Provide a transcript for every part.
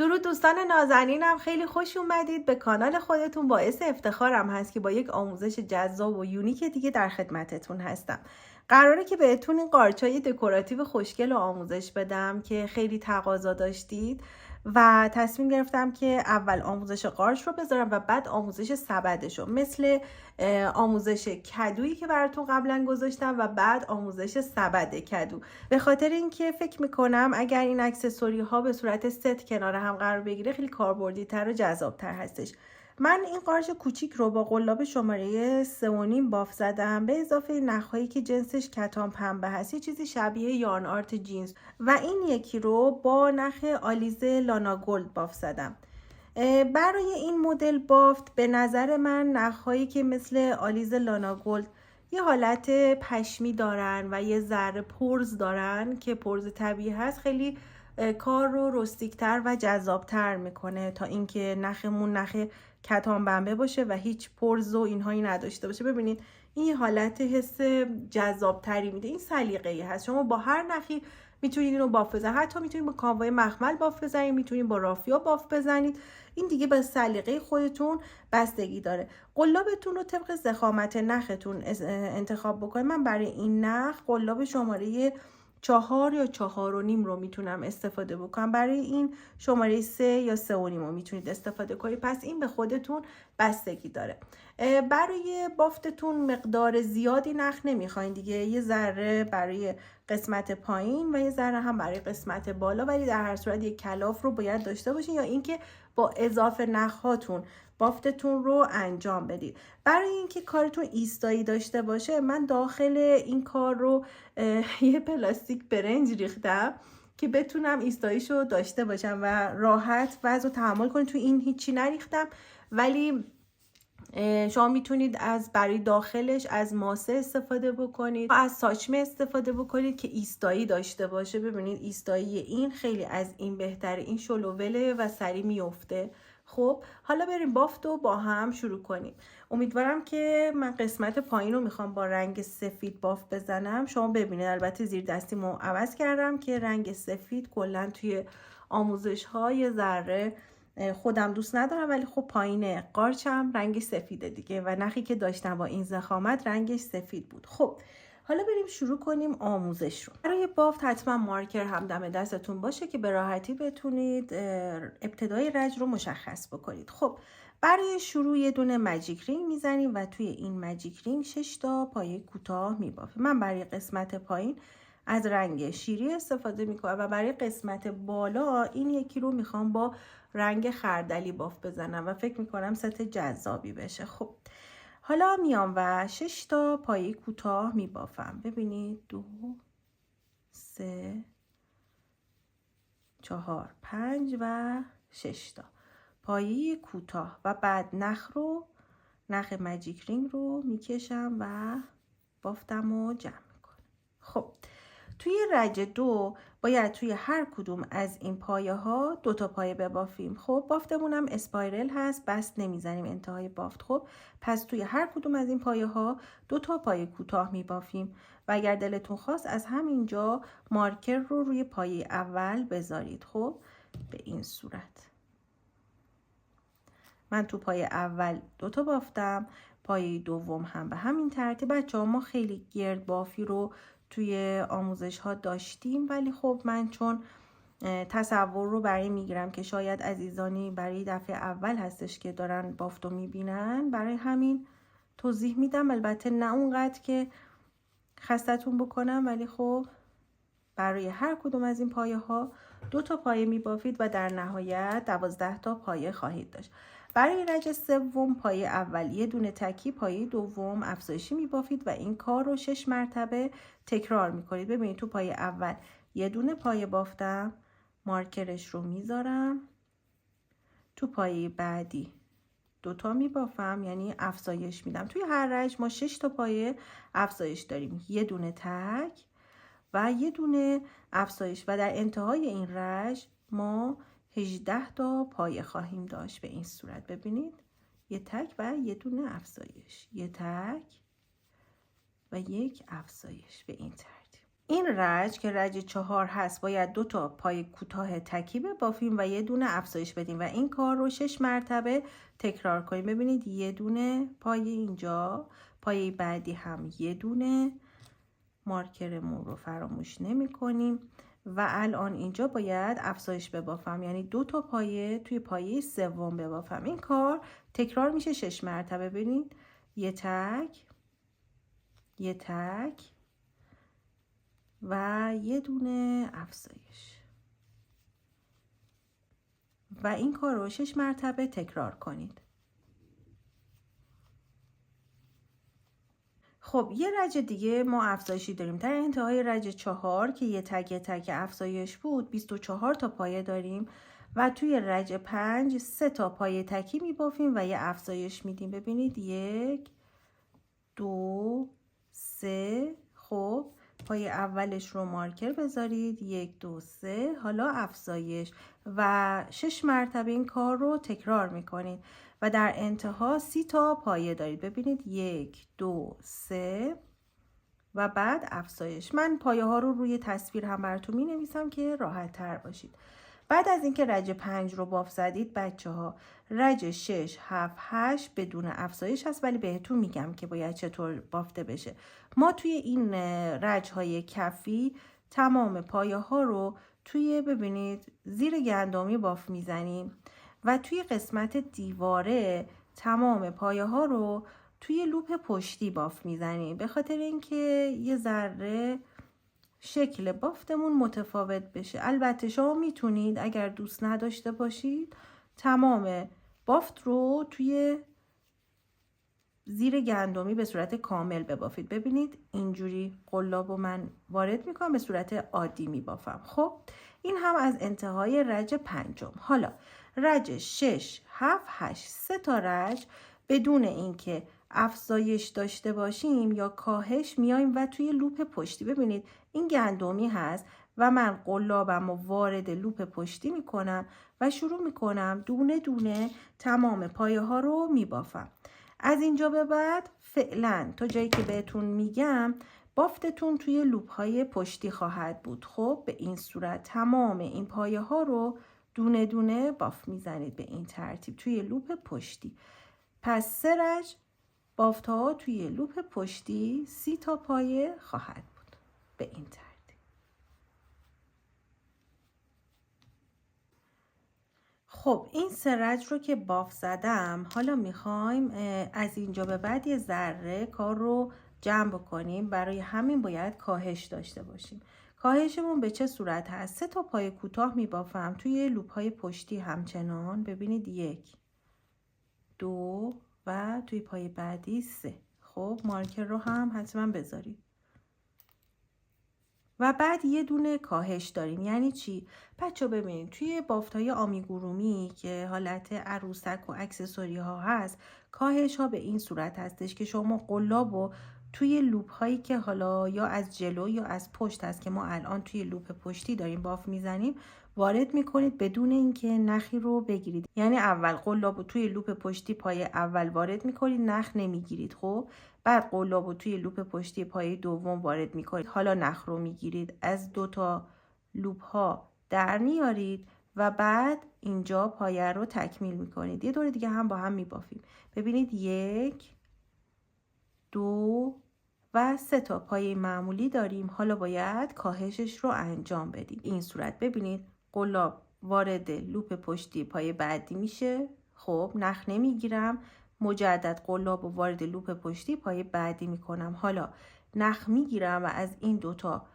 درود دوستان نازنینم، خیلی خوش اومدید به کانال خودتون. باعث افتخارم هست که با یک آموزش جذاب و یونیک دیگه در خدمتتون هستم. قراره که بهتون این قارچای دکوراتیو خوشگل رو آموزش بدم که خیلی تقاضا داشتید و تصمیم گرفتم که اول آموزش قارچ رو بذارم و بعد آموزش سبدش رو، مثل آموزش کدویی که براتون قبلا گذاشتم و بعد آموزش سبد کدو. به خاطر اینکه فکر میکنم اگر این اکسسوری ها به صورت ست کنار هم قرار بگیره خیلی کاربردی تر و جذاب تر هستش. من این قارچ کوچیک رو با قلاب شماره 3.5 باف زدم، به اضافه نخهایی که جنسش کتان پنبه هست، یه چیزی شبیه یارن آرت جینز، و این یکی رو با نخ آلیزه لانا گلد باف زدم. برای این مدل بافت به نظر من نخهایی که مثل آلیز لانا گلد یه حالت پشمی دارن و یه ذره پرز دارن که پرز طبیعی هست، خیلی کار رو رستیکتر و جذابتر میکنه تا اینکه نخمون نخ کتان بنبه باشه و هیچ پرز و اینهایی نداشته باشه. ببینید این یه حالت حس جذابتری میده. این سلیقه‌ای هست، شما با هر نخی میتونید اینو باف بزنید، حتی میتونید با کاوای مخمل باف بزنید، میتونید با رافیا باف بزنید. این دیگه به سلیقه خودتون بستگی داره. قلابتون رو طبق ضخامت نختون انتخاب بکنید. من برای این نخ قلاب شماره 4 یا 4.5 رو میتونم استفاده بکنم. برای این شماره 3 یا 3.5 رو میتونید استفاده کنید. پس این به خودتون بستگی داره. برای بافتتون مقدار زیادی نخ نمیخواین دیگه، یه ذره برای قسمت پایین و یه ذره هم برای قسمت بالا، ولی در هر صورت یک کلاف رو باید داشته باشین یا اینکه با اضافه نخهاتون بافتتون رو انجام بدید. برای اینکه کارتون ایستایی داشته باشه من داخل این کار رو یه پلاستیک برنج ریختم که بتونم ایستاییشو داشته باشم و راحت وضع رو تحمل کنید. تو این هیچی نریختم، ولی شما میتونید برای داخلش از ماسه استفاده بکنید و از ساچمه استفاده بکنید که ایستایی داشته باشه. ببینید ایستایی این خیلی از این بهتره، این شلووله و سری میفته. خب حالا بریم بافت رو با هم شروع کنیم. امیدوارم که من قسمت پایین رو میخوام با رنگ سفید باف بزنم. شما ببینید البته زیر دستیمو عوض کردم که رنگ سفید کلا توی آموزش های ذره خودم دوست ندارم، ولی خب پایین قارچم رنگ سفیده دیگه و نخی که داشتم با این ضخامت رنگش سفید بود. خب حالا بریم شروع کنیم آموزش رو. برای بافت حتما مارکر هم دم دستتون باشه که به راحتی بتونید ابتدای رنج رو مشخص بکنید. خب برای شروع یه دونه ماجیک رینگ میزنیم و توی این ماجیک رینگ 6 تا پایه کوتاه میبافیم. من برای قسمت پایین از رنگ شیری استفاده میکنم و برای قسمت بالا این یکی رو میخوام با رنگ خردلی باف بزنم و فکر میکنم ست جذابی بشه. خب حالا میام و 6 تا پایه کوتاه میبافم. ببینید 2 3 4 5 و 6 تا پایه کوتاه و بعد نخ ماجیک رینگ رو میکشم و بافتم و جمع میکنم. خب توی رج 2 باید توی هر کدوم از این پایه ها 2 تا پایه ببافیم. خب بافتمون هم اسپایرل هست، بست نمیزنیم انتهای بافت. خب پس توی هر کدوم از این پایه ها 2 تا پایه کوتاه میبافیم و اگر دلتون خواست از همینجا مارکر رو روی پایه اول بذارید. خب به این صورت من تو پایه اول 2 تا بافتم، پایه دوم هم به همین ترتیب. بچه‌ها ما خیلی گرد بافی رو توی آموزش ها داشتیم، ولی خب من چون تصور رو برای میگیرم که شاید عزیزانی برای دفعه اول هستش که دارن بافتو میبینن، برای همین توضیح میدم. البته نه اونقدر که خستتون بکنم، ولی خب برای هر کدوم از این پایه ها 2 تا پایه میبافید و در نهایت 12 تا پایه خواهید داشت. برای رج سوم پایه اول یه دونه تکی، پایه دوم افزایشی میبافید و این کار رو 6 مرتبه تکرار میکنید. ببینید تو پایه اول یه دونه پایه بافتم، مارکرش رو میذارم. تو پایه بعدی 2 تا میبافم، یعنی افزایش میدم. توی هر رج ما 6 تا پایه افزایش داریم، یه دونه تک و یه دونه افزایش و در انتهای این رج ما 18 تا پایه خواهیم داشت. به این صورت ببینید یه تک و یه دونه افزایش، یه تک و یک افزایش، به این ترتیب. این رج که رج 4 هست باید 2 تا پای کوتاه تکی ببافیم و یه دونه افزایش بدیم و این کار رو 6 مرتبه تکرار کنیم. ببینید یه دونه پای اینجا، پای بعدی هم یه دونه، مارکرمون رو فراموش نمی کنیم و الان اینجا باید افزایش ببافم، یعنی 2 تا پایه توی پایه سوم ببافم. این کار تکرار میشه 6 مرتبه. ببینید یه تک، یه تک و یه دونه افزایش و این کار رو 6 مرتبه تکرار کنید. خب یه رج دیگه ما افزایشی داریم. در انتهای رج 4 که یه تک افزایش بود 24 تا پایه داریم و توی رج 5 3 تا پایه تکی میبافیم و یه افزایش میدیم. ببینید 1 2 3. خب پای اولش رو مارکر بذارید 1 2 3. حالا افزایش و 6 مرتبه این کار رو تکرار میکنید و در انتها 30 تا پایه دارید. ببینید 1 2 3 و بعد افزایش. من پایه ها رو روی تصویر هم براتون می نویسم که راحت تر باشید. بعد از اینکه رج 5 رو باف زدید بچه ها، رج 6 7 8 بدون افزایش هست ولی بهتون میگم که باید چطور بافته بشه. ما توی این رج های کفی تمام پایه ها رو توی ببینید زیر گندمی باف میزنیم و توی قسمت دیواره تمام پایه ها رو توی لوپ پشتی باف میزنیم، به خاطر اینکه یه ذره شکل بافتمون متفاوت بشه. البته شما میتونید اگر دوست نداشته باشید تمام بافت رو توی زیر گندمی به صورت کامل ببافید. ببینید اینجوری قلاب رو من وارد میکنم، به صورت عادی میبافم. خب این هم از انتهای رج 5. حالا رج 6 7 8 3 تا رج بدون اینکه افزایش داشته باشیم یا کاهش میایم و توی لوپ پشتی ببینید این گندمی هست و من قلابم رو وارد لوپ پشتی میکنم و شروع میکنم دونه دونه تمام پایه ها رو میبافم. از اینجا به بعد فعلا تا جایی که بهتون میگم بافتتون توی لوپ های پشتی خواهد بود. خب به این صورت تمام این پایه ها رو دونه دونه باف میزنید به این ترتیب توی لوپ پشتی. پس 3 رج بافت ها توی لوپ پشتی 30 تا پایه خواهد بود به این ترتیب. خب این 3 رج رو که باف زدم، حالا میخوایم از اینجا به بعد یه ذره کار رو جمع کنیم. برای همین باید کاهش داشته باشیم. کاهشمون به چه صورت هست؟ 3 تا پای کوتاه میبافم توی لوپ های پشتی همچنان. ببینید 1 2 و توی پای بعدی 3. خب مارکر رو هم حتما بذارید. و بعد یه دونه کاهش داریم. یعنی چی؟ بچه ببینید توی بافتای آمیگورومی که حالت عروسک و اکسسوری ها هست، کاهش ها به این صورت هستش که شما قلاب و توی لوپ هایی که حالا یا از جلو یا از پشت هست که ما الان توی لوپ پشتی داریم باف میزنیم وارد میکنید بدون اینکه نخی رو بگیرید. یعنی اول قلاب رو توی لوپ پشتی پای اول وارد میکنید، نخ نمیگیرید. خب بعد قلاب رو توی لوپ پشتی پای دوم وارد میکنید، حالا نخ رو میگیرید، از 2 تا لوپ ها در میارید و بعد اینجا پایه رو تکمیل میکنید. یه دور دیگه هم با هم میبافیم. ببینید 1 2 و 3 تا پایه معمولی داریم. حالا باید کاهشش رو انجام بدیم. این صورت ببینید قلاب وارد لوپ پشتی پای بعدی میشه. خب نخ نمیگیرم، مجدد قلاب و وارد لوپ پشتی پای بعدی میکنم. حالا نخ میگیرم و از این 2 تا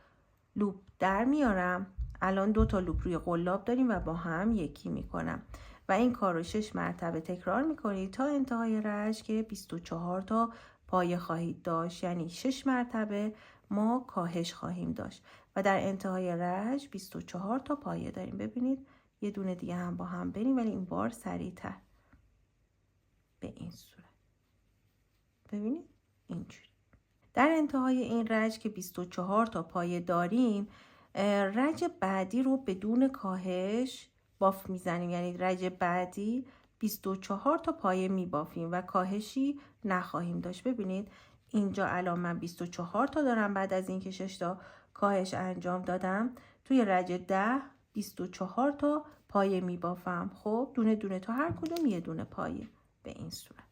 لوپ در میارم. الان 2 تا لوپ روی قلاب داریم و با هم یکی میکنم و این کار رو 6 مرتبه تکرار میکنید تا انتهای رج که 24 تا پایه خواهید داشت. یعنی 6 مرتبه ما کاهش خواهیم داشت و در انتهای رج 24 تا پایه داریم. ببینید یه دونه دیگه هم با هم بریم ولی این بار سریعتر به این صورت. ببینید اینجوری. در انتهای این رج که 24 تا پایه داریم، رج بعدی رو بدون کاهش باف میزنیم. یعنی رج بعدی 24 تا پایه میبافیم و کاهشی نخواهیم داشت. ببینید اینجا الان من 24 تا دارم بعد از اینکه 6 تا کاهش انجام دادم، توی رج 10 24 تا پایه میبافم. خب دونه دونه تا هر کدوم یه دونه پایه به این صورت.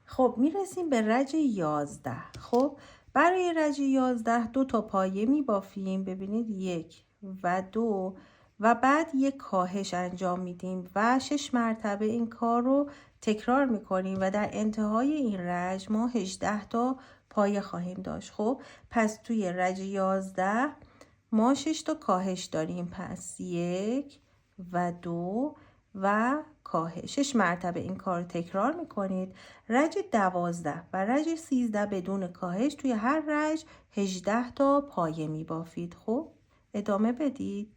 خب میرسیم به رج 11. خب برای رج 11 2 تا پایه میبافیم. ببینید 1 و 2 و بعد یک کاهش انجام میدیم و 6 مرتبه این کار رو تکرار میکنیم و در انتهای این رج ما 18 تا پایه خواهیم داشت. خب پس توی رج 11 ما 6 تا کاهش داریم. پس 1 و 2 و کاهش. 6 مرتبه این کار رو تکرار میکنید. رج 12 و رج 13 بدون کاهش توی هر رج 18 تا پایه میبافید. خب ادامه بدید.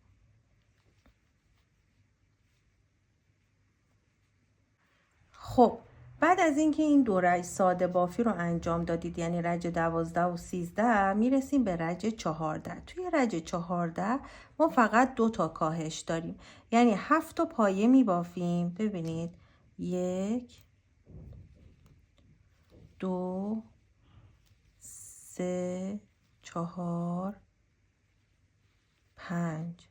خب بعد از اینکه این دو رج ساده بافی رو انجام دادید، یعنی رج 12 و 13، میرسیم به رج 14. توی رج 14 ما فقط 2 تا کاهش داریم، یعنی 7 تا پایه میبافیم. ببینید 1 2 3 4 5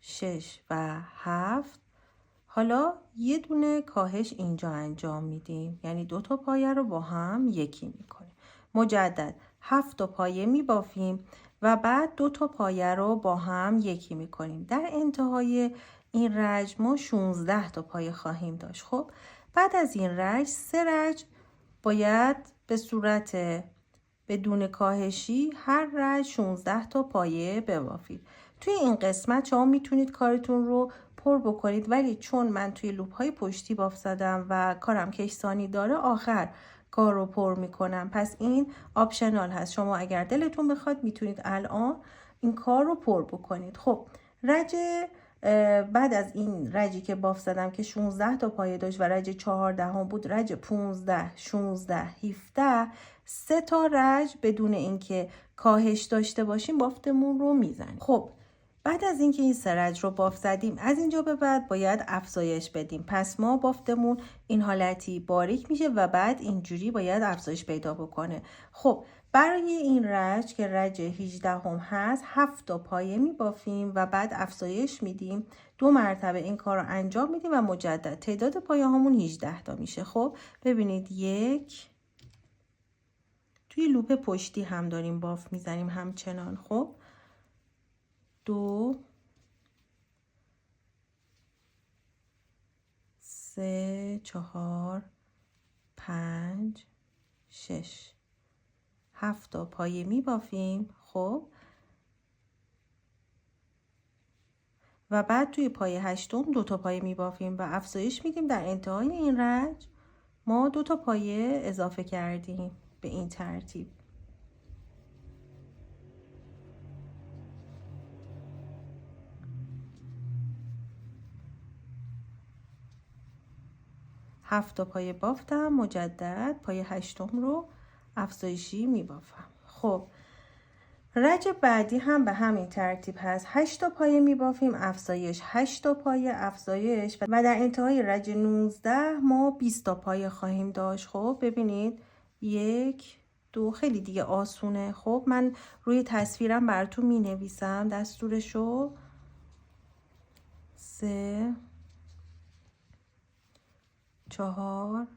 6 و 7. حالا یه دونه کاهش اینجا انجام میدیم، یعنی 2 تا پایه رو با هم یکی میکنیم. مجدد 7 تا پایه میبافیم و بعد 2 تا پایه رو با هم یکی میکنیم. در انتهای این رج ما 16 تا پایه خواهیم داشت. خب بعد از این رج 3 رج باید به صورت بدون کاهشی هر رج 16 تا پایه ببافید. توی این قسمت شما میتونید کارتون رو پر بکنید، ولی چون من توی لوپ های پشتی باف زدم و کارم کشسانی داره آخر کار رو پر میکنم. پس این آپشنال هست، شما اگر دلتون بخواد میتونید الان این کار رو پر بکنید. خب رج بعد از این رجی که باف زدم که 16 تا پایه داشت و رج 14 هم بود، رج 15 16 17 3 تا رج بدون اینکه کاهش داشته باشیم بافتمون رو میزنیم. خب بعد از اینکه این 3 رج رو باف زدیم، از اینجا به بعد باید افزایش بدیم. پس ما بافتمون این حالتی باریک میشه و بعد اینجوری باید افزایش پیدا بکنه. خب برای این رج که رج 18 هم هست 7 تا پایه میبافیم و بعد افزایش میدیم. 2 مرتبه این کار رو انجام میدیم و مجدد تعداد پایه همون 18 تا میشه. خب ببینید 1 توی لوپ پشتی هم داریم باف میزنیم همچنان. خب 2 3 4 5 6 7 تا پایه می بافیم. خب و بعد توی پایه هشتم 2 تا پایه می بافیم و افزایش میدیم. در انتهای این رج ما 2 تا پایه اضافه کردیم به این ترتیب. هفت تا پایه بافتم، مجدد پایه هشتم رو افزایشی می بافم. خب رج بعدی هم به همین ترتیب هست. 8 تا پایه می بافیم، افزایش 8 تا پایه افزایش و در انتهای رج 19 ما 20 تا پایه خواهیم داشت. خب ببینید 1 2 خیلی دیگه آسونه. خب من روی تصویرم براتون می نویسم دستورشو. 3 4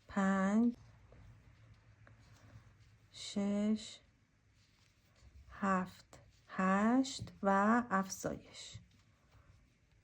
5 6 7 8 و افزایش.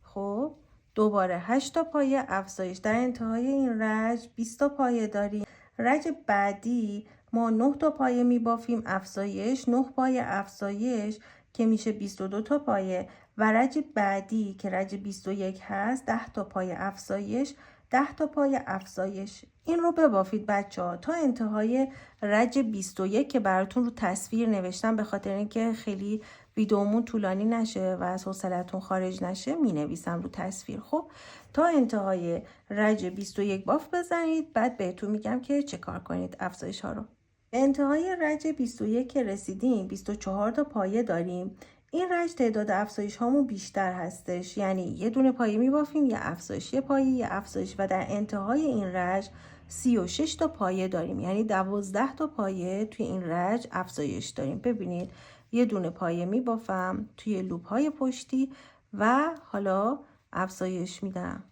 خب دوباره 8 تا پایه افزایش. در انتهای این رج 20 تا پایه داریم. رج بعدی ما 9 تا پایه می بافیم، افزایش 9 پایه افزایش که میشه 22 تا پایه و رج بعدی که رج 21 هست 10 تا پایه افزایش 10 تا پایه افزایش. این رو ببافید بچه‌ها تا انتهای رج 21 که براتون رو تصویر نوشتم به خاطر اینکه خیلی ویدیومون طولانی نشه و از حوصلتون خارج نشه می نویسم رو تصویر. خب تا انتهای رج 21 باف بزنید، بعد بهتون میگم که چه کار کنید افزایش ها رو. به انتهای رج 21 که رسیدیم 24 تا پایه داریم. این رج تعداد افزایش هامون بیشتر هستش، یعنی یه دونه پایه می بافیم، یه افزایش، یه پایه، یه افزایش و در انتهای این رج 36 تا پایه داریم، یعنی 12 تا پایه توی این رج افزایش داریم. ببینید یه دونه پایه میبافم توی لوپ های پشتی و حالا افزایش میدم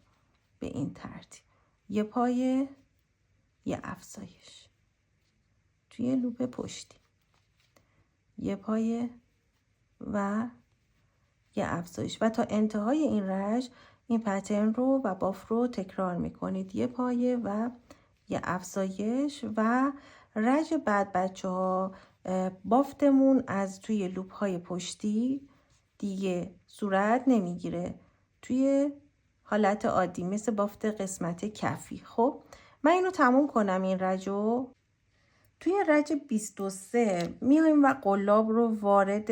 به این ترتیب، یه پایه، یه افزایش توی لوپ پشتی، یه پایه و یه افزایش و تا انتهای این رج این پترن رو و باف رو تکرار میکنید، یه پایه و یه افزایش. و رج بعد بچه ها بافتمون از توی لوپ های پشتی دیگه صورت نمیگیره توی حالت عادی مثل بافت قسمت کفی. خب من اینو تموم کنم این رجو. توی رج 23 میایم و قلاب رو وارد،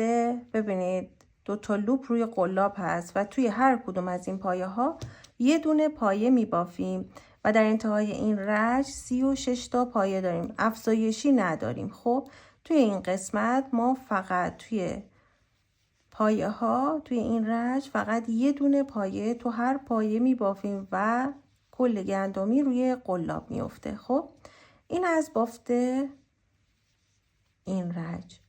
ببینید 2 تا لوپ روی قلاب هست و توی هر کدوم از این پایه ها یه دونه پایه میبافیم و در انتهای این رج 36 تا پایه داریم، افزایشی نداریم. خب توی این قسمت ما فقط توی پایه ها توی این رج فقط یه دونه پایه تو هر پایه میبافیم و کل گندمی روی قلاب میفته. خب این از بافت این رج.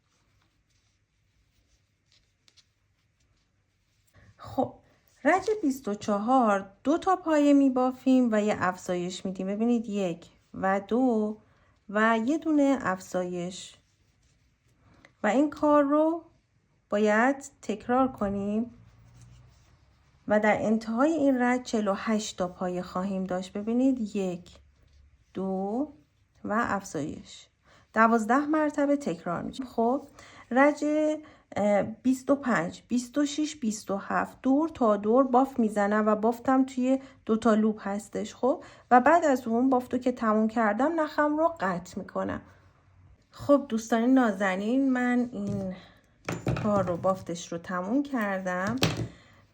خب رج 24 2 تا پایه میبافیم و یه افزایش میدیم. ببینید 1 و 2 و یه دونه افزایش و این کار رو باید تکرار کنیم و در انتهای این رج 48 تا پایه خواهیم داشت. ببینید 1 2 و افزایش 12 مرتبه تکرار میشه. خب رج 25 26 27 دور تا دور باف میزنم و بافتم توی 2 تا لوپ هستش. خب و بعد از اون بافتو که تموم کردم نخم رو قطع میکنم. خب دوستان نازنین، من این کار رو بافتش رو تموم کردم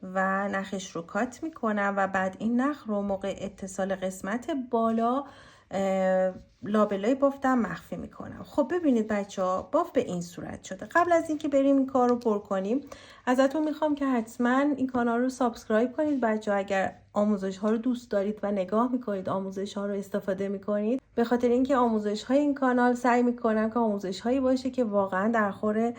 و نخش رو کات میکنم و بعد این نخ رو موقع اتصال قسمت بالا لابلای بافتم مخفی میکنم. خب ببینید بچه ها باف به این صورت شده. قبل از اینکه بریم این کار رو پر کنیم ازتون میخوام که حتما این کانال رو سابسکرایب کنید بچه ها، اگر آموزش ها رو دوست دارید و نگاه میکنید آموزش ها رو استفاده میکنید، به خاطر اینکه آموزش های این کانال سعی میکنم که آموزش هایی باشه که واقعا در خور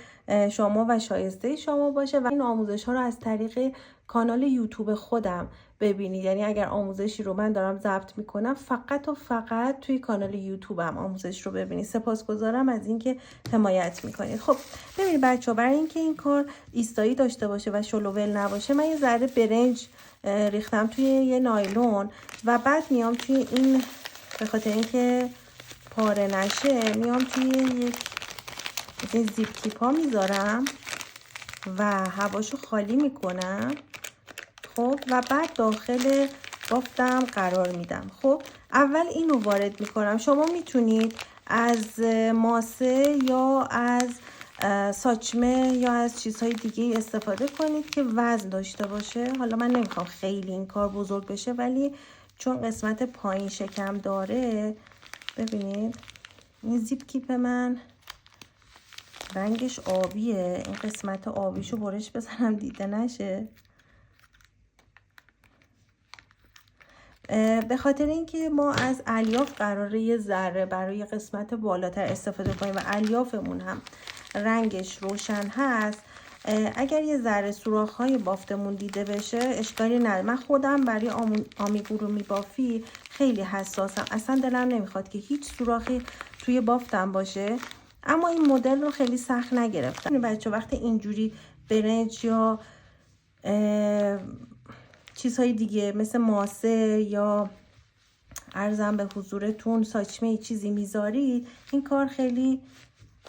شما و شایسته شما باشه و این آموزش ها رو از طریق کانال یوتیوب خودم ببینید. یعنی اگر آموزشی رو من دارم ضبط میکنم فقط و فقط توی کانال یوتیوبم آموزش رو ببینید. سپاسگزارم از اینکه حمایت میکنید. خب ببینید بچه‌ها، برای اینکه این کار ایستایی داشته باشه و شلوول نباشه من یه ذره برنج ریختم توی یه نایلون و بعد میام توی این، به خاطر اینکه پاره نشه، میام توی یک زیپ کیپ ها میذارم و هواشو خالی میکنم. خب و بعد داخل بافتم قرار میدم. خب اول اینو وارد میکنم. شما میتونید از ماسه یا از ساچمه یا از چیزهای دیگه استفاده کنید که وزن داشته باشه. حالا من نمیخوام خیلی این کار بزرگ بشه، ولی چون قسمت پایین شکم داره، ببینید این زیپ کیپ من رنگش آبیه، این قسمت آبیشو برش بزنم دیده نشه. به خاطر اینکه ما از الیاف قراره یه ذره برای قسمت بالاتر استفاده کنیم و الیافمون هم رنگش روشن هست، اگر یه ذره سوراخ‌های بافتمون دیده بشه اشکالی نداره. من خودم برای آمیگورو میبافی خیلی حساسم، اصلا دلم نمیخواد که هیچ سوراخی توی بافتم باشه، اما این مدل رو خیلی سخت نگرفتم. بچه وقتی اینجوری برنج یا چیزهای دیگه مثل ماسه یا عرضم به حضورتون ساچمه چیزی میذارید، این کار خیلی،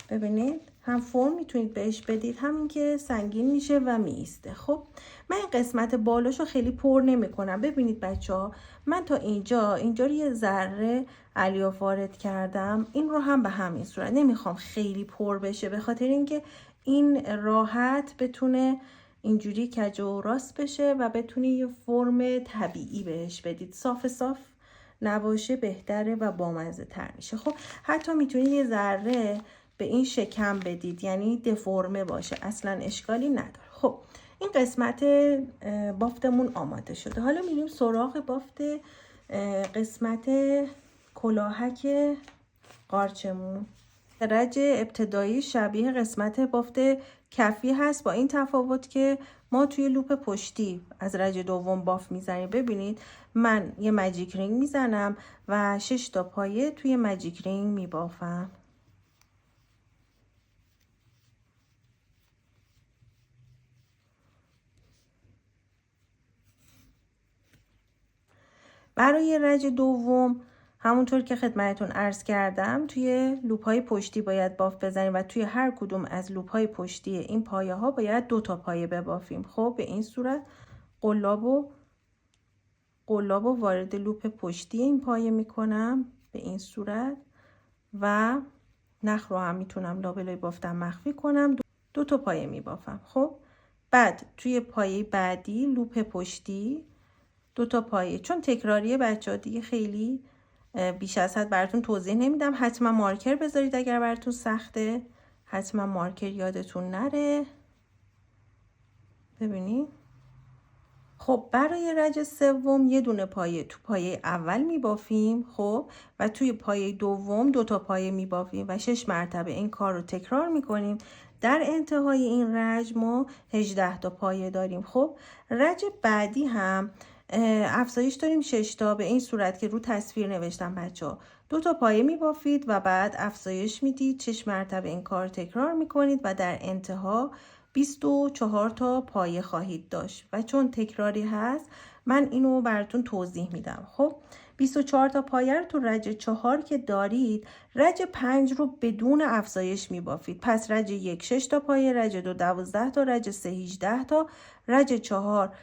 ببینید هم فرم میتونید بهش بدید، همین که سنگین میشه و میسته. خب من این قسمت بالاشو خیلی پر نمی کنم. ببینید بچه ها، من تا اینجا یه ذره الیاف وارد کردم، این رو هم به همین صورت نمیخوام خیلی پر بشه، به خاطر اینکه این راحت بتونه اینجوری کج و راست بشه و بتونه یه فرم طبیعی بهش بدید. صاف نباشه بهتره و بامزه تر میشه. خب حتی میتونید یه ذره به این شکم بدید، یعنی دفرمه باشه، اصلا اشکالی نداره. خب این قسمت بافتمون آماده شده. حالا میریم سراغ بافت قسمت کلاهک قارچمون. رج ابتدایی شبیه قسمت بافت کفی هست، با این تفاوت که ما توی لوپ پشتی از رج دوم باف میزنیم. ببینید من یه ماجیک رینگ میزنم و 6 تا پایه توی ماجیک رینگ میبافم. برای رج دوم همونطور که خدمتتون عرض کردم توی لوپ های پشتی باید باف بزنیم و توی هر کدوم از لوپ های پشتی این پایه ها باید 2 تا پایه ببافیم. خب به این صورت قلاب و وارد لوپ پشتی این پایه میکنم به این صورت و نخ رو هم میتونم لابلای بافتم مخفی کنم. 2 تا پایه میبافم. خب بعد توی پایه بعدی لوپ پشتی 2 تا پایه، چون تکراریه بچه ها دیگه خیلی بیش از حد براتون توضیح نمیدم. حتما مارکر بذارید اگر براتون سخته، حتما مارکر یادتون نره. ببینید خب برای رج سوم یه دونه پایه تو پایه اول میبافیم. خب و توی پایه دوم 2 تا پایه میبافیم و 6 مرتبه این کار رو تکرار میکنیم. در انتهای این رج ما 18 تا پایه داریم. خب رج بعدی هم افزایش داریم 6 تا، به این صورت که رو تصویر نوشتم بچه‌ها. 2 تا پایه میبافید و بعد افزایش میدید، 6 مرتبه این کار تکرار میکنید و در انتها 24 تا پایه خواهید داشت و چون تکراری هست من اینو براتون توضیح میدم. خب 24 تا پایه رو تو رج 4 که دارید، رج 5 رو بدون افزایش میبافید. پس رج 1 6 تا پایه، رج 2 12 تا، رج 3 18 تا، رج 4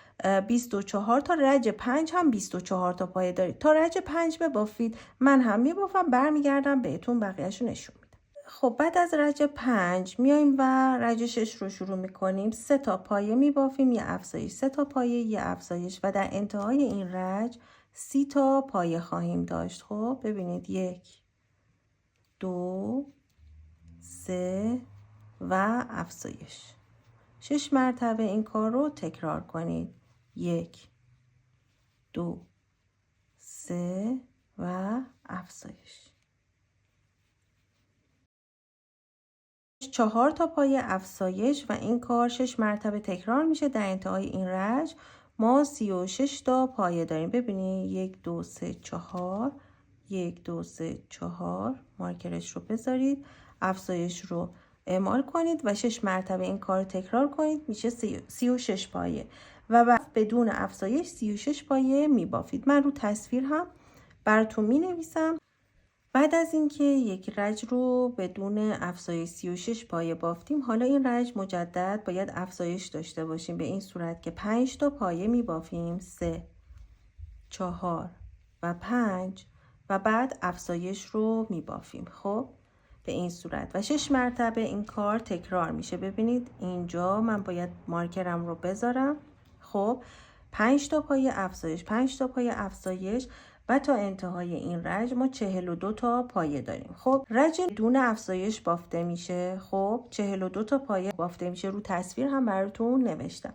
24 تا، رج 5 هم 24 تا پایه دارید. تا رج 5 ببافید، من هم میبافم، برمیگردم بهتون بقیه‌شو نشون میدم. خب بعد از رج 5 میایم و رج 6 رو شروع میکنیم. 3 تا پایه میبافیم، یه افزایش، 3 تا پایه، یه افزایش و در انتهای این رج 30 تا پایه خواهیم داشت. خب ببینید 1 2 3 و افزایش. 6 مرتبه این کار رو تکرار کنید. 1 2 3 و افزایش. 4 تا پایه افزایش و این کار 6 مرتبه تکرار میشه. در انتهای این رج ما 36 تا پایه داریم. ببینید 1 2 3 4 1 2 3 4 مارکرش رو بذارید، افزایش رو اعمال کنید و 6 مرتبه این کار تکرار کنید، میشه 36 پایه و بعد بدون افزایش 36 پایه میبافید. من رو تصویر هم براتون می نویسم. بعد از اینکه یک رج رو بدون افزایش 36 پایه بافتیم، حالا این رج مجدد باید افزایش داشته باشیم، به این صورت که 5 تا پایه می بافیم، 3 4 و 5 و بعد افزایش رو می بافیم. خب به این صورت و 6 مرتبه این کار تکرار میشه. ببینید اینجا من باید مارکرم رو بذارم. خب 5 تا پایه افزایش، 5 تا پایه افزایش و تا انتهای این رج ما 42 تا پایه داریم. خب رج دون افزایش بافته میشه. خب 42 تا پایه بافته میشه، رو تصویر هم براتون نوشتم.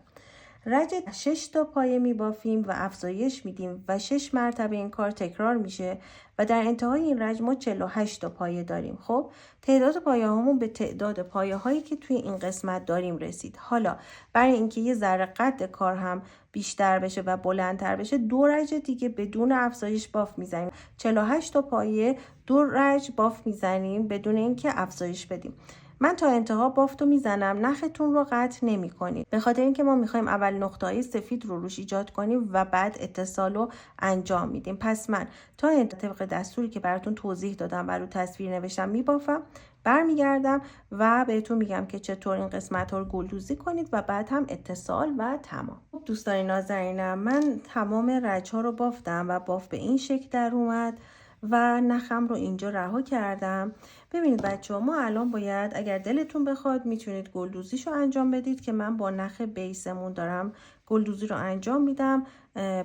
رج 6 تا پایه میبافیم و افزایش میدیم و 6 مرتبه این کار تکرار میشه و در انتهای این رج ما 48 تا پایه داریم. خب تعداد پایه هامون به تعداد پایه هایی که توی این قسمت داریم رسید. حالا برای اینکه یه ذره قد کار هم بیشتر بشه و بلندتر بشه، 2 رج دیگه بدون افزایش باف میزنیم. 48 تا پایه 2 رج باف میزنیم بدون اینکه افزایش بدیم. من تا انتها بافتو میزنم، نختون رو قطع نمی کنید، به خاطر اینکه ما میخوایم اول نقطه‌های سفید رو روش ایجاد کنیم و بعد اتصال رو انجام میدیم. پس من تا طبق دستوری که براتون توضیح دادم و رو تصویر نوشتم میبافم، برمیگردم و بهتون میگم که چطور این قسمت ها رو گلدوزی کنید و بعد هم اتصال و تمام. دوستان نازنینم، من تمام رج ها رو بافتم و باف به این شکل در اومد و نخم رو اینجا رها کردم. ببینید بچه ها، ما الان باید اگر دلتون بخواد میتونید گلدوزیش رو انجام بدید که من با نخ بیسمون دارم گلدوزی رو انجام میدم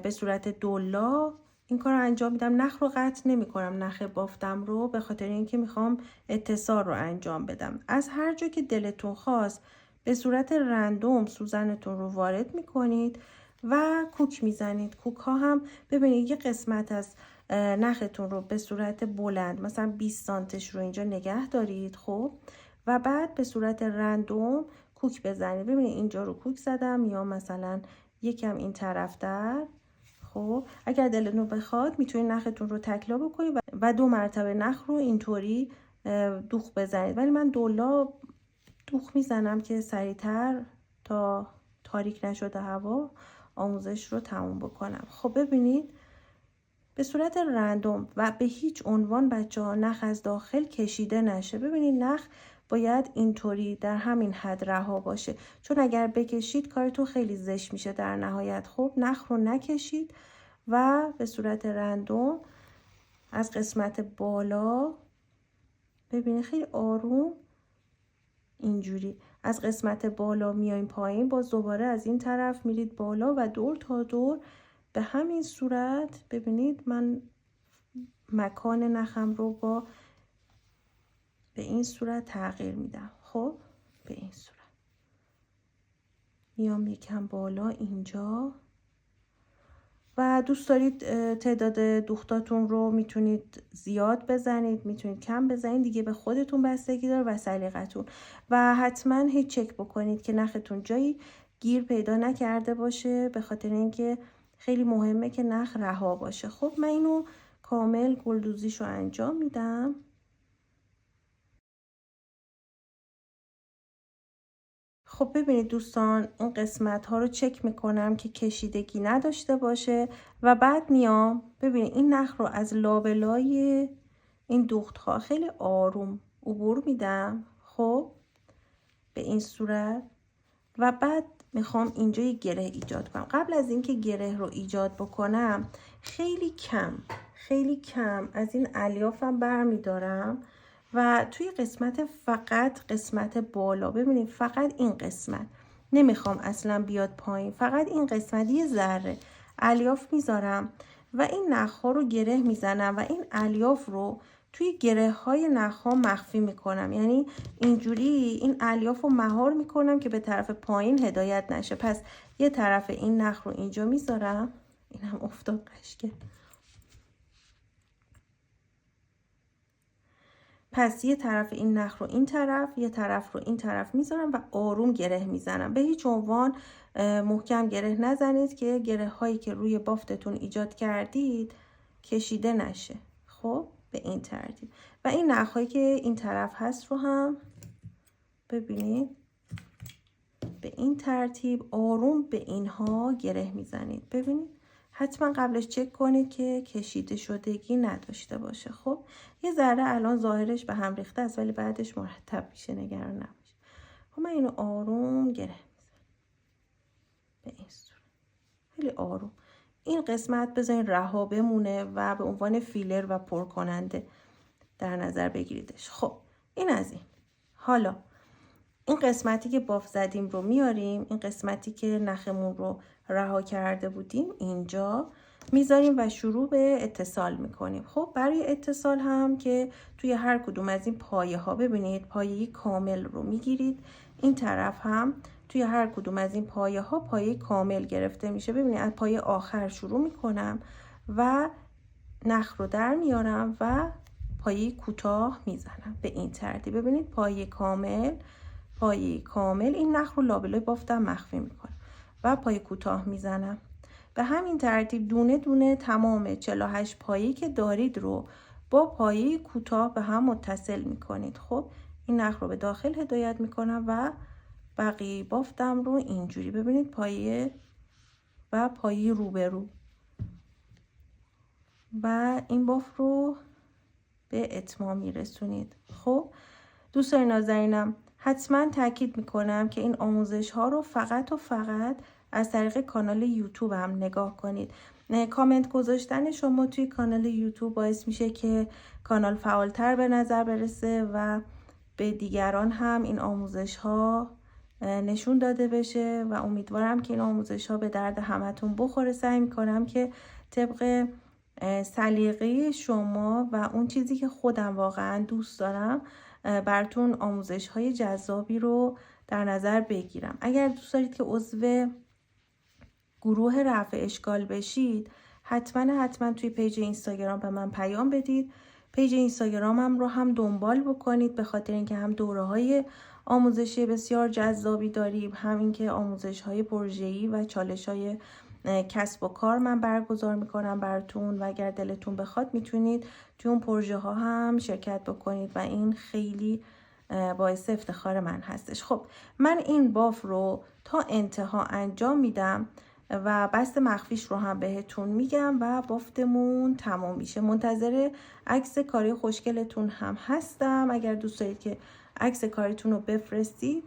به صورت دولا. این کار رو انجام میدم، نخ رو قطع نمی کنم، نخ بافتم رو، به خاطر اینکه میخوام اتصال رو انجام بدم. از هر جا که دلتون خواست به صورت رندوم سوزنتون رو وارد میکنید و کوک میزنید. کوک ها هم ببینید یه قسمت از نختون رو به صورت بلند مثلا 20 سانتش رو اینجا نگه دارید. خب و بعد به صورت رندوم کوک بزنید. ببینید اینجا رو کوک زدم یا مثلا یکم این طرفتر. خب اگر دلتون بخواد میتونید نختون رو تکلا بکنید و 2 مرتبه نخ رو اینطوری دوخ بزنید، ولی من دولا دوخ میزنم که سریعتر تا تاریک نشده هوا آموزش رو تموم بکنم. خب ببینید به صورت رندوم و به هیچ عنوان بچه ها نخ از داخل کشیده نشه. ببینید نخ باید اینطوری در همین حد رها باشه، چون اگر بکشید کارتون خیلی زشت میشه در نهایت. خب نخ رو نکشید و به صورت رندوم از قسمت بالا ببینید خیلی آروم اینجوری از قسمت بالا میایم پایین، باز دوباره از این طرف میرید بالا و دور تا دور به همین صورت. ببینید من مکان نخم رو به این صورت تغییر میدم. خب به این صورت میام یکم بالا اینجا و دوست دارید تعداد دوختاتون رو میتونید زیاد بزنید، میتونید کم بزنید، دیگه به خودتون بستگی داره و سلیقتون. و حتما هیچ چک بکنید که نختون جایی گیر پیدا نکرده باشه، به خاطر اینکه خیلی مهمه که نخ رها باشه. خب من اینو کامل گلدوزیشو انجام میدم. خب ببینید دوستان این قسمت ها رو چک میکنم که کشیدگی نداشته باشه و بعد میام ببینید این نخ رو از لابلای این دوخت ها خیلی آروم عبور میدم. خب به این صورت و بعد میخوام اینجا یه گره ایجاد کنم. قبل از اینکه گره رو ایجاد بکنم خیلی کم از این الیافم برمیدارم و توی فقط قسمت بالا ببینید، فقط این قسمت نمیخوام اصلا بیاد پایین، فقط این قسمت یه ذره الیاف میذارم و این نخها رو گره میزنم و این الیاف رو توی گره های نخها مخفی میکنم. یعنی اینجوری این الیاف رو مهار میکنم که به طرف پایین هدایت نشه. پس یه طرف این نخ رو اینجا میذارم، این هم افتاد قشنگه. پس یه طرف این نخ رو این طرف، یه طرف رو این طرف میذارم و آروم گره میزنم. به هیچ عنوان محکم گره نزنید که گره هایی که روی بافتتون ایجاد کردید کشیده نشه. خب به این ترتیب و این نخ هایی که این طرف هست رو هم ببینید به این ترتیب آروم به اینها گره میزنید. ببینید حتما قبلش چک کنید که کشیده شدگی نداشته باشه. خب یه ذره الان ظاهرش به هم ریخته است ولی بعدش مرتب میشه، نگران نباشید. خب من اینو آروم گره میزنم به این صورت، خیلی آروم. این قسمت بذارین رها بمونه و به عنوان فیلر و پر کننده در نظر بگیریدش. خب این از این. حالا این قسمتی که بافت زدیم رو میاریم، این قسمتی که نخمون رو رها کرده بودیم اینجا میذاریم و شروع به اتصال میکنیم. خب برای اتصال هم که توی هر کدوم از این پایه ها ببینید پایه کامل رو میگیرید، این طرف هم توی هر کدوم از این پایه ها پایه کامل گرفته میشه. ببینید از پایه آخر شروع میکنم و نخ رو در میارم و پایه کوتاه میزنم به این ترتیب. ببینید پایه کامل این نخ رو لابلای بافتم مخفی میکنم و پایه کوتاه میزنم. به همین ترتیب دونه دونه تمام 48 پایه‌ای که دارید رو با پایه کوتاه به هم متصل میکنید. خب این نخ رو به داخل هدایت میکنم و بقیه بافتم رو اینجوری ببینید پایه و پایه روبرو و این بافت رو به اتمام میرسونید. خب دوستان نازنینم حتما تاکید میکنم که این آموزش ها رو فقط و فقط از طریق کانال یوتیوب هم نگاه کنید. کامنت گذاشتن شما توی کانال یوتیوب باعث میشه که کانال فعالتر به نظر برسه و به دیگران هم این آموزش ها نشون داده بشه و امیدوارم که این آموزش ها به درد همتون بخوره. سعی میکنم که طبق سلیقه شما و اون چیزی که خودم واقعا دوست دارم براتون آموزش های جذابی رو در نظر بگیرم. اگر دوست دارید که عضو گروه رفع اشکال بشید حتما توی پیج اینستاگرام به من پیام بدید. پیج اینستاگرامم رو هم دنبال بکنید، به خاطر اینکه هم دوره‌های آموزشی بسیار جذابی داریم، همین که آموزش‌های پروژه‌ای و چالش‌های کسب و کار من برگزار میکنم براتون و اگر دلتون بخواد میتونید توی اون پروژه ها هم شرکت بکنید و این خیلی باعث افتخار من هستش. خب من این باف رو تا انتها انجام میدم و بست مخفیش رو هم بهتون میگم و بافتمون تمام میشه. منتظر عکس کاری خوشگلتون هم هستم. اگر دوست دارید که عکس کاریتون رو بفرستید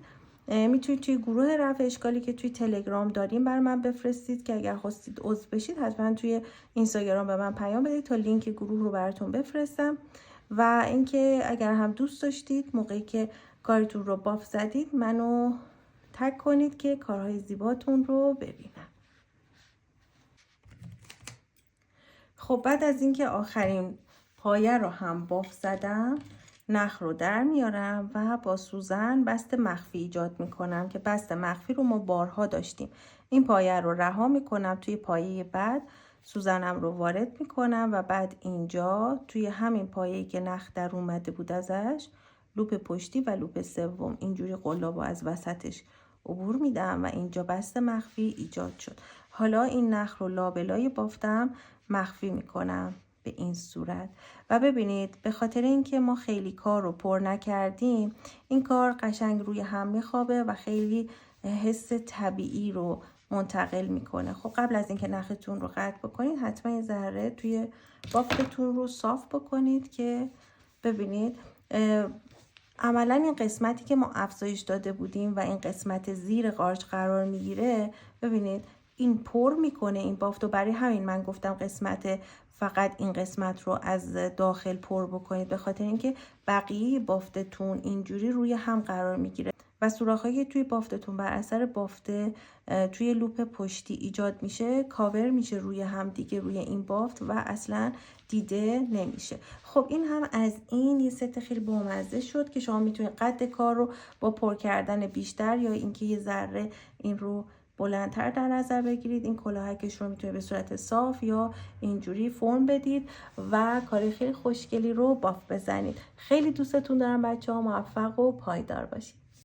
میتونید توی گروه رفع اشکالی که توی تلگرام داریم بر من بفرستید که اگر خواستید عضو بشید حتما توی اینستاگرام به من پیام بدید تا لینک گروه رو براتون بفرستم. و اینکه اگر هم دوست داشتید موقعی که کارتون رو باف زدید منو تگ کنید که کارهای زیباتون رو ببینم. خب بعد از اینکه آخرین پایه رو هم باف زدم نخ رو در میارم و با سوزن بست مخفی ایجاد میکنم که بست مخفی رو ما بارها داشتیم. این پایه رو رها میکنم، توی پایه بعد سوزنم رو وارد میکنم و بعد اینجا توی همین پایه‌ای که نخ در اومده بود ازش لوپ پشتی و لوپ سوم اینجوری قلابو از وسطش عبور میدم و اینجا بست مخفی ایجاد شد. حالا این نخ رو لابلای بافتم مخفی میکنم به این صورت و ببینید به خاطر اینکه ما خیلی کار رو پر نکردیم این کار قشنگ روی هم میخوابه و خیلی حس طبیعی رو منتقل میکنه. خب قبل از اینکه نختون رو قطع بکنید حتما یه ذره توی بافتتون رو صاف بکنید که ببینید عملا این قسمتی که ما افزایش داده بودیم و این قسمت زیر قارچ قرار میگیره ببینید این پر میکنه این بافت و برای همین من گفتم قسمت فقط این قسمت رو از داخل پر بکنید، به خاطر اینکه بقیه بافتتون اینجوری روی هم قرار میگیره و سوراخ‌هایی که توی بافتتون بر اثر بافته توی لوپ پشتی ایجاد میشه کاور میشه روی هم دیگه روی این بافت و اصلا دیده نمیشه. خب این هم از این یه ست خیلی بامزه شد که شما میتونید قد کار رو با پر کردن بیشتر یا اینکه یه ذره این رو بلندتر در نظر بگیرید. این کلاهکش رو میتونید به صورت صاف یا اینجوری فرم بدید و کار خیلی خوشگلی رو باف بزنید. خیلی دوستتون دارم بچه‌ها، موفق و پایدار باشید.